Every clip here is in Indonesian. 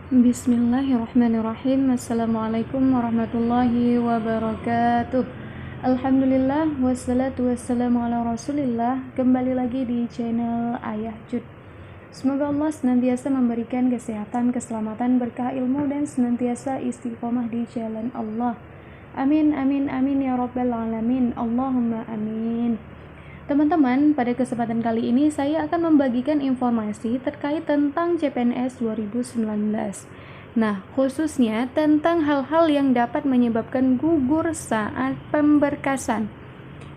Bismillahirrahmanirrahim. Assalamualaikum warahmatullahi wabarakatuh. Alhamdulillah wassalatu wassalamu ala rasulillah. Kembali lagi di channel Ayah Jud. Semoga Allah senantiasa memberikan kesehatan, keselamatan, berkah ilmu, dan senantiasa istiqomah di jalan Allah. Amin, amin, amin ya rabbal alamin. Allahumma amin. Teman-teman, pada kesempatan kali ini saya akan membagikan informasi terkait tentang CPNS 2019. Nah, khususnya tentang hal-hal yang dapat menyebabkan gugur saat pemberkasan.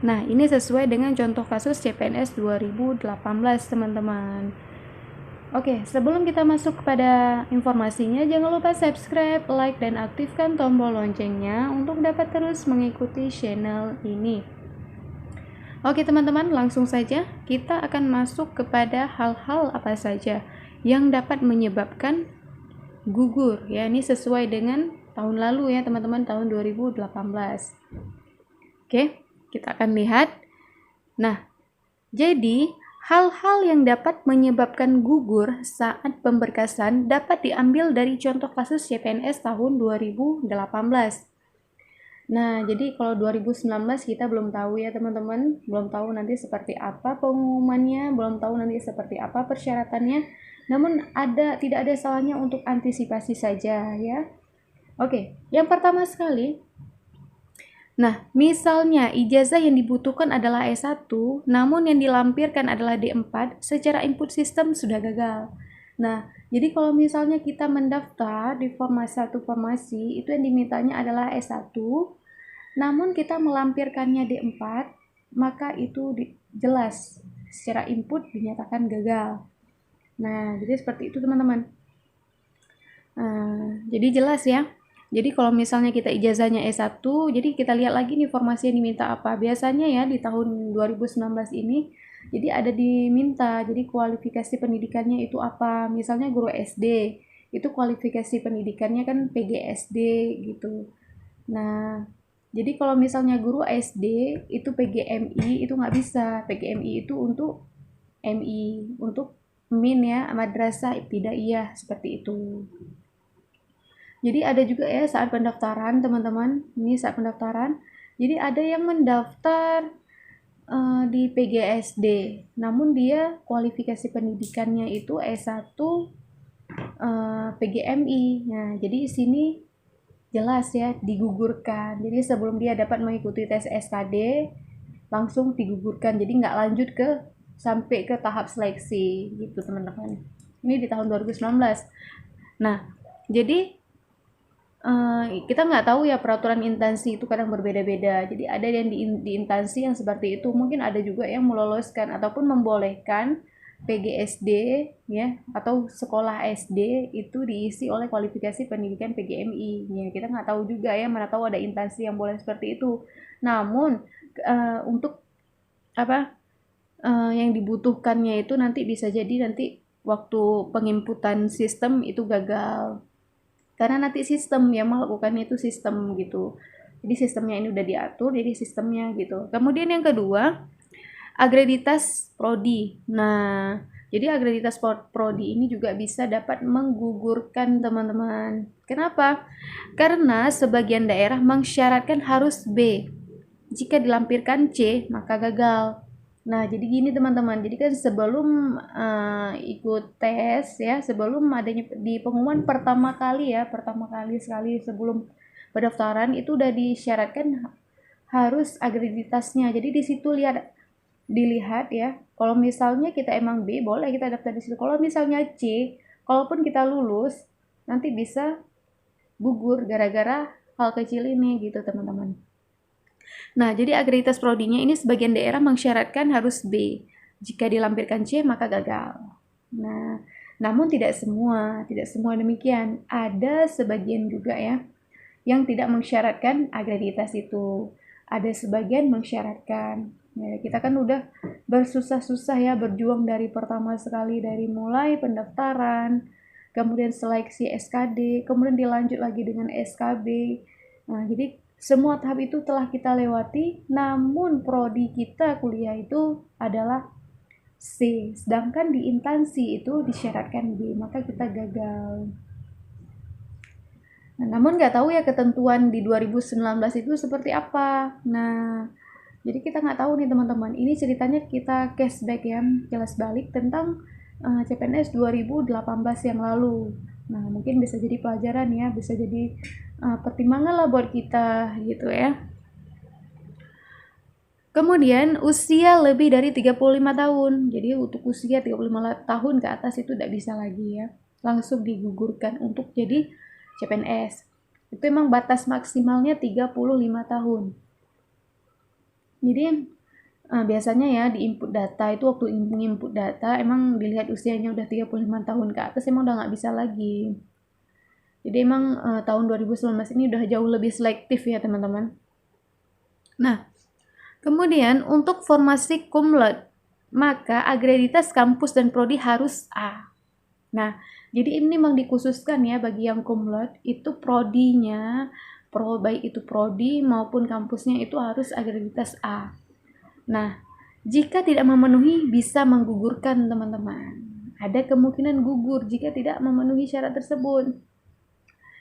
Nah, ini sesuai dengan contoh kasus CPNS 2018, teman-teman. Oke, sebelum kita masuk kepada informasinya, jangan lupa subscribe, like, dan aktifkan tombol loncengnya untuk dapat terus mengikuti channel ini. Oke teman-teman, langsung saja kita akan masuk kepada hal-hal apa saja yang dapat menyebabkan gugur ya. Ini sesuai dengan tahun lalu ya teman-teman, tahun 2018. Oke, kita akan lihat. Nah, jadi hal-hal yang dapat menyebabkan gugur saat pemberkasan dapat diambil dari contoh kasus CPNS tahun 2018. Nah, jadi kalau 2019 kita belum tahu ya teman-teman, belum tahu nanti seperti apa pengumumannya, belum tahu nanti seperti apa persyaratannya. Namun tidak ada salahnya untuk antisipasi saja ya. Oke, yang pertama sekali. Nah, misalnya ijazah yang dibutuhkan adalah S1, namun yang dilampirkan adalah D4, secara input sistem sudah gagal. Nah, jadi kalau misalnya kita mendaftar di formasi, itu yang dimintanya adalah S1, namun kita melampirkannya D4, maka itu jelas secara input dinyatakan gagal. Nah, jadi seperti itu teman-teman. Jadi jelas ya. Jadi kalau misalnya kita ijazahnya S1, jadi kita lihat lagi nih formasi yang diminta apa. Biasanya ya di tahun 2019 ini, jadi ada diminta, jadi kualifikasi pendidikannya itu apa. Misalnya guru SD, itu kualifikasi pendidikannya kan PGSD gitu. Nah, jadi kalau misalnya guru SD itu PGMI itu nggak bisa. PGMI itu untuk MI, untuk MIN ya, Madrasah Ibtidaiyah seperti itu. Jadi ada juga ya saat pendaftaran teman-teman, ini saat pendaftaran. Jadi ada yang mendaftar di PGSD, namun dia kualifikasi pendidikannya itu S1 PGMI. Nah, jadi di sini jelas ya digugurkan. Jadi sebelum dia dapat mengikuti tes SKD langsung digugurkan. Jadi nggak lanjut sampai ke tahap seleksi gitu teman-teman. Ini di tahun 2019. Nah, jadi kita nggak tahu ya, peraturan instansi itu kadang berbeda-beda. Jadi ada yang di instansi yang seperti itu, mungkin ada juga yang meloloskan ataupun membolehkan PGSD ya atau sekolah SD itu diisi oleh kualifikasi pendidikan PGMI ya. Kita nggak tahu juga ya, mana tahu ada instansi yang boleh seperti itu. Namun untuk yang dibutuhkannya itu nanti bisa jadi nanti waktu penginputan sistem itu gagal, karena nanti sistem yang melakukannya itu sistem gitu. Jadi sistemnya ini udah diatur, jadi sistemnya gitu. Kemudian yang kedua, agreditas prodi. Nah, jadi agreditas prodi ini juga bisa dapat menggugurkan teman-teman. Kenapa? Karena sebagian daerah mensyaratkan harus B. Jika dilampirkan C, maka gagal. Nah, jadi gini teman-teman. Jadi kan sebelum ikut tes ya, sebelum adanya di pengumuman pertama kali sekali sebelum pendaftaran itu udah disyaratkan harus agreditasnya. Jadi di situ dilihat ya. Kalau misalnya kita emang B, boleh kita daftar di situ. Kalau misalnya C, kalaupun kita lulus, nanti bisa gugur gara-gara hal kecil ini gitu teman-teman. Nah, jadi agreditas prodinya ini sebagian daerah mensyaratkan harus B. Jika dilampirkan C, maka gagal. Nah, namun tidak semua demikian. Ada sebagian juga ya yang tidak mensyaratkan agreditas itu. Ada sebagian mensyaratkan. Ya, kita kan udah bersusah-susah ya berjuang dari pertama sekali, dari mulai pendaftaran, kemudian seleksi SKD, kemudian dilanjut lagi dengan SKB. Nah, jadi semua tahap itu telah kita lewati, namun prodi kita kuliah itu adalah C, sedangkan di instansi itu disyaratkan B, maka kita gagal. Nah, namun nggak tahu ya ketentuan di 2019 itu seperti apa. Nah, jadi kita nggak tahu nih teman-teman. Ini ceritanya kita cashback ya, kilas balik tentang CPNS 2018 yang lalu. Nah, mungkin bisa jadi pelajaran ya, bisa jadi pertimbangan lah buat kita gitu ya. Kemudian usia lebih dari 35 tahun. Jadi untuk usia 35 tahun ke atas itu tidak bisa lagi ya. Langsung digugurkan untuk jadi CPNS. Itu emang batas maksimalnya 35 tahun. Jadi biasanya ya di input data itu waktu input data emang dilihat usianya udah 35 tahun ke atas emang udah nggak bisa lagi. Jadi emang tahun 2019 ini udah jauh lebih selektif ya teman-teman. Nah, kemudian untuk formasi cum laude, maka akreditas kampus dan prodi harus A. Nah, jadi ini memang dikhususkan ya bagi yang cum laude itu prodinya, baik itu prodi maupun kampusnya itu harus akreditas A. Nah, jika tidak memenuhi bisa menggugurkan teman-teman. Ada kemungkinan gugur jika tidak memenuhi syarat tersebut.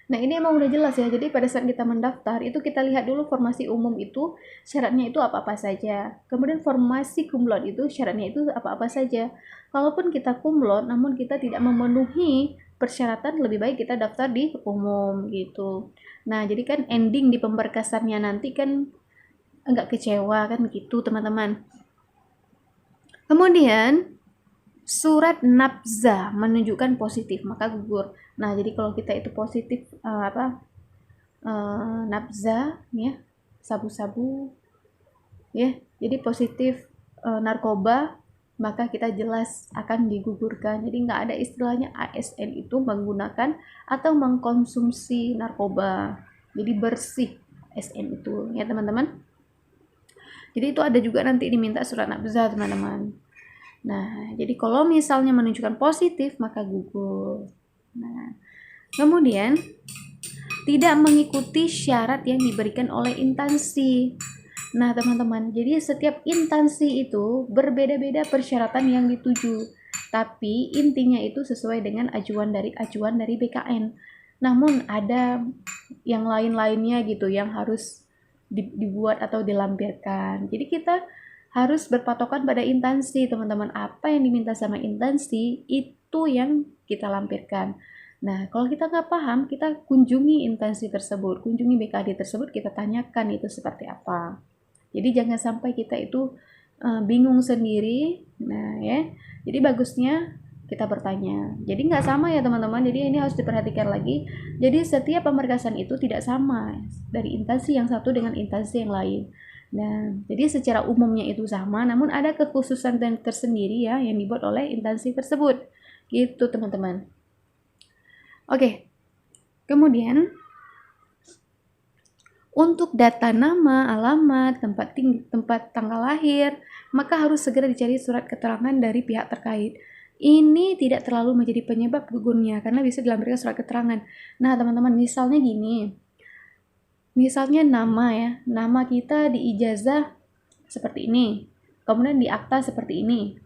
Nah, ini emang udah jelas ya. Jadi pada saat kita mendaftar, itu kita lihat dulu formasi umum itu syaratnya itu apa-apa saja. Kemudian formasi cum laude itu syaratnya itu apa-apa saja. Kalaupun kita cum laude namun kita tidak memenuhi persyaratan, lebih baik kita daftar di umum gitu. Nah, jadi kan ending di pemberkasannya nanti kan enggak kecewa kan gitu, teman-teman. Kemudian surat nafza menunjukkan positif maka gugur. Nah, jadi kalau kita itu positif nafza ya, sabu-sabu ya, jadi positif narkoba, maka kita jelas akan digugurkan. Jadi nggak ada istilahnya ASN itu menggunakan atau mengkonsumsi narkoba. Jadi bersih ASN itu ya teman-teman. Jadi itu ada juga nanti diminta surat nafza teman-teman. Nah, jadi kalau misalnya menunjukkan positif maka gugur. Nah, kemudian tidak mengikuti syarat yang diberikan oleh instansi. Nah, teman-teman, jadi setiap instansi itu berbeda-beda persyaratan yang dituju. Tapi intinya itu sesuai dengan acuan dari BKN. Namun ada yang lain-lainnya gitu yang harus dibuat atau dilampirkan. Jadi kita harus berpatokan pada instansi, teman-teman. Apa yang diminta sama instansi itu yang kita lampirkan. Nah, kalau kita nggak paham, kita kunjungi instansi tersebut, kunjungi BKD tersebut, kita tanyakan itu seperti apa. Jadi jangan sampai kita itu bingung sendiri. Nah ya, jadi bagusnya kita bertanya. Jadi nggak sama ya teman-teman. Jadi ini harus diperhatikan lagi. Jadi setiap pemberkasan itu tidak sama dari instansi yang satu dengan instansi yang lain. Nah, jadi secara umumnya itu sama, namun ada kekhususan dan tersendiri ya yang dibuat oleh instansi tersebut. Gitu teman-teman. Oke. Kemudian untuk data nama, alamat, tempat tanggal lahir, maka harus segera dicari surat keterangan dari pihak terkait. Ini tidak terlalu menjadi penyebab gugurnya karena bisa dilampirkan surat keterangan. Nah, teman-teman, misalnya gini. Misalnya nama ya, nama kita di ijazah seperti ini. Kemudian di akta seperti ini.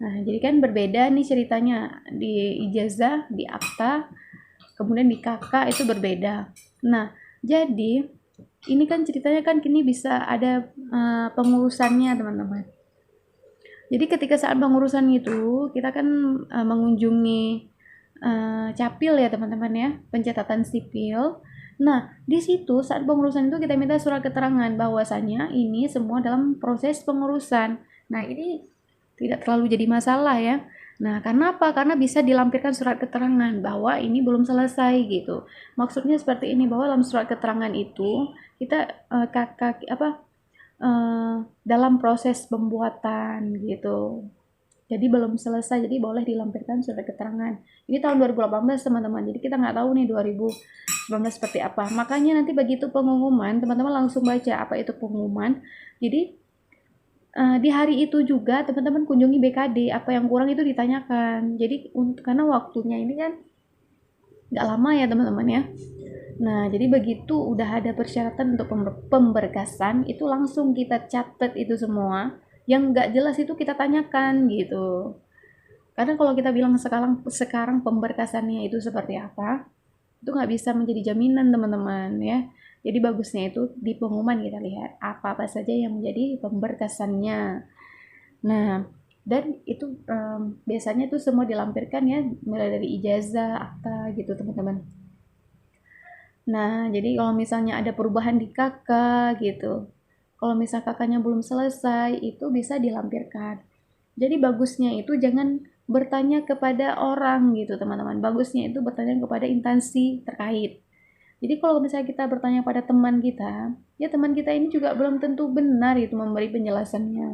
Nah, jadi kan berbeda nih ceritanya. Di ijazah, di akta, kemudian di KK itu berbeda. Nah, jadi ini kan ceritanya kan kini bisa ada pengurusannya teman-teman. Jadi ketika saat pengurusan itu kita kan mengunjungi capil ya teman-teman ya, pencatatan sipil. Nah, di situ saat pengurusan itu kita minta surat keterangan bahwasanya ini semua dalam proses pengurusan. Nah, ini tidak terlalu jadi masalah ya. Nah, karena apa? Karena bisa dilampirkan surat keterangan bahwa ini belum selesai gitu. Maksudnya seperti ini, bahwa dalam surat keterangan itu kita dalam proses pembuatan gitu. Jadi belum selesai, jadi boleh dilampirkan surat keterangan. Ini tahun 2018 teman-teman, jadi kita nggak tahu nih 2019 seperti apa. Makanya nanti begitu pengumuman, teman-teman langsung baca apa itu pengumuman. Jadi di hari itu juga teman-teman kunjungi BKD, apa yang kurang itu ditanyakan. Jadi karena waktunya ini kan nggak lama ya teman-teman ya. Nah, jadi begitu udah ada persyaratan untuk pemberkasan, itu langsung kita catat itu semua. Yang nggak jelas itu kita tanyakan gitu. Karena kalau kita bilang sekarang pemberkasannya itu seperti apa, Itu nggak bisa menjadi jaminan teman-teman ya. Jadi bagusnya itu di pengumuman kita lihat apa-apa saja yang menjadi pemberkasannya. Nah, dan itu biasanya tuh semua dilampirkan ya, mulai dari ijazah, akta gitu teman-teman. Nah, jadi kalau misalnya ada perubahan di kakak gitu, kalau misal kakaknya belum selesai, itu bisa dilampirkan. Jadi bagusnya itu jangan bertanya kepada orang gitu teman-teman. Bagusnya itu bertanya kepada instansi terkait. Jadi kalau misalnya kita bertanya pada teman kita, ya teman kita ini juga belum tentu benar itu memberi penjelasannya.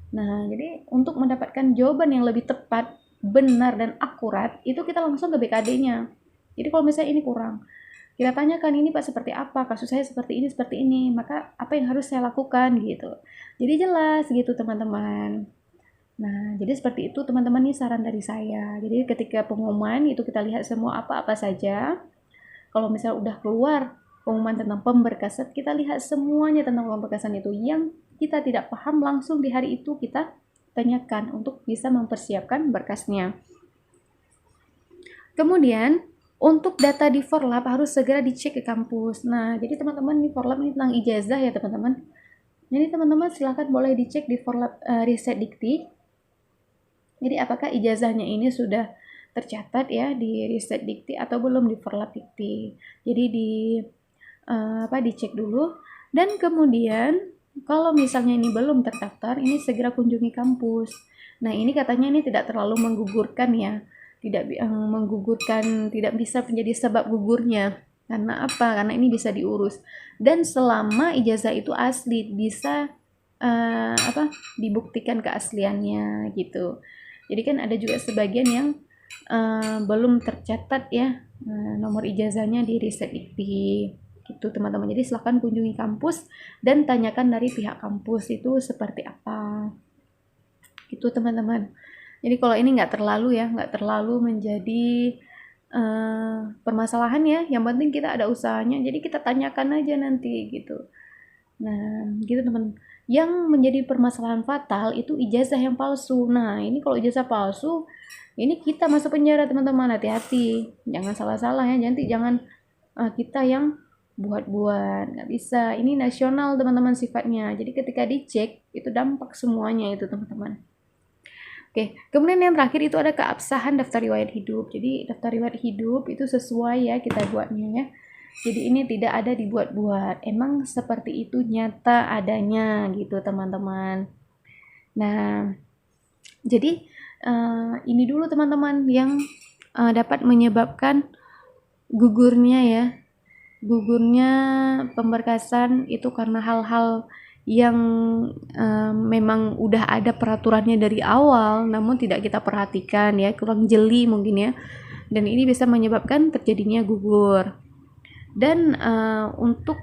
Nah, jadi untuk mendapatkan jawaban yang lebih tepat, benar dan akurat, itu kita langsung ke BKD-nya. Jadi kalau misalnya ini kurang, kita tanyakan ini Pak seperti apa, kasus saya seperti ini, maka apa yang harus saya lakukan gitu. Jadi jelas gitu teman-teman. Nah, jadi seperti itu teman-teman, nih saran dari saya. Jadi ketika pengumuman itu kita lihat semua apa-apa saja. Kalau misalnya udah keluar pengumuman tentang pemberkasan, kita lihat semuanya tentang pemberkasan itu. Yang kita tidak paham langsung di hari itu kita tanyakan untuk bisa mempersiapkan berkasnya. Kemudian untuk data di Forlap harus segera dicek ke kampus. Nah, jadi teman-teman di Forlap ini tentang ijazah ya teman-teman. Jadi teman-teman silahkan boleh dicek di Forlap Riset Dikti. Jadi apakah ijazahnya ini sudah tercatat ya di Riset Dikti atau belum di Forlap Dikti. Jadi dicek dulu, dan kemudian kalau misalnya ini belum terdaftar, ini segera kunjungi kampus. Nah, ini katanya ini tidak terlalu menggugurkan ya. Tidak menggugurkan, tidak bisa menjadi sebab gugurnya. Karena apa? Karena ini bisa diurus. Dan selama ijazah itu asli, bisa dibuktikan keasliannya gitu. Jadi kan ada juga sebagian yang belum tercatat ya nomor ijazahnya di Riset Dikti gitu teman-teman. Jadi silahkan kunjungi kampus dan tanyakan dari pihak kampus itu seperti apa gitu teman-teman. Jadi kalau ini nggak terlalu menjadi permasalahan ya. Yang penting kita ada usahanya, jadi kita tanyakan aja nanti gitu. Nah gitu teman. Yang menjadi permasalahan fatal itu ijazah yang palsu. Nah ini kalau ijazah palsu, ini kita masuk penjara teman-teman, hati-hati. Jangan salah-salah ya, jangan kita yang buat-buat, nggak bisa. Ini nasional teman-teman sifatnya. Jadi ketika dicek itu dampak semuanya itu teman-teman. Oke, kemudian yang terakhir itu ada keabsahan daftar riwayat hidup. Jadi daftar riwayat hidup itu sesuai ya kita buatnya ya. Jadi ini tidak ada dibuat-buat. Emang seperti itu nyata adanya gitu teman-teman. Nah, jadi ini dulu teman-teman yang dapat menyebabkan gugurnya ya. Gugurnya pemberkasan itu karena hal-hal yang memang udah ada peraturannya dari awal, namun tidak kita perhatikan ya, kurang jeli mungkin ya. Dan ini bisa menyebabkan terjadinya gugur. Dan untuk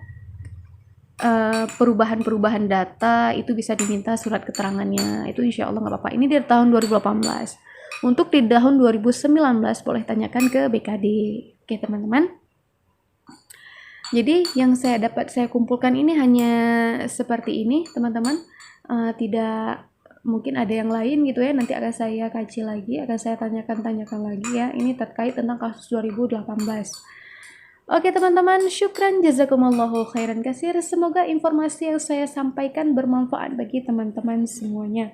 perubahan-perubahan data itu bisa diminta surat keterangannya, itu insya Allah nggak apa-apa. Ini dari tahun 2018. Untuk di tahun 2019 boleh tanyakan ke BKD. Oke teman-teman, jadi yang saya kumpulkan ini hanya seperti ini teman-teman. Tidak, mungkin ada yang lain gitu ya, nanti akan saya kaji lagi, akan saya tanyakan lagi ya, ini terkait tentang kasus 2018. Oke teman-teman, syukran jazakumullahu khairan kasir. Semoga informasi yang saya sampaikan bermanfaat bagi teman-teman semuanya.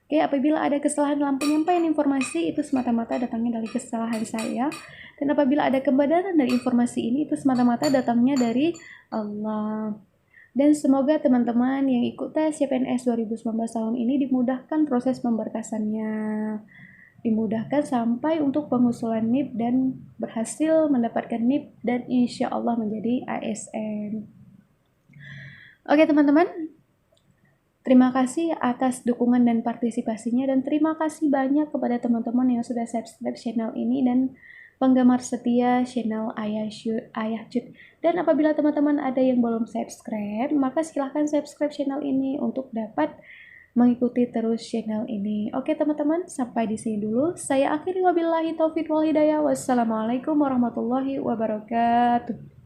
Oke, apabila ada kesalahan dalam penyampaian informasi, itu semata-mata datangnya dari kesalahan saya. Dan apabila ada kebenaran dari informasi ini, itu semata-mata datangnya dari Allah. Dan semoga teman-teman yang ikut tes CPNS 2019 tahun ini dimudahkan proses pemberkasannya. Dimudahkan sampai untuk pengusulan NIP dan berhasil mendapatkan NIP dan insya Allah menjadi ASN. Oke teman-teman, terima kasih atas dukungan dan partisipasinya, dan terima kasih banyak kepada teman-teman yang sudah subscribe channel ini dan penggemar setia channel Ayah Cut. Dan apabila teman-teman ada yang belum subscribe, maka silahkan subscribe channel ini untuk dapat mengikuti terus channel ini. Oke teman-teman, sampai di sini dulu. Saya akhiri, wabillahi taufiq wal hidayah. Wassalamualaikum warahmatullahi wabarakatuh.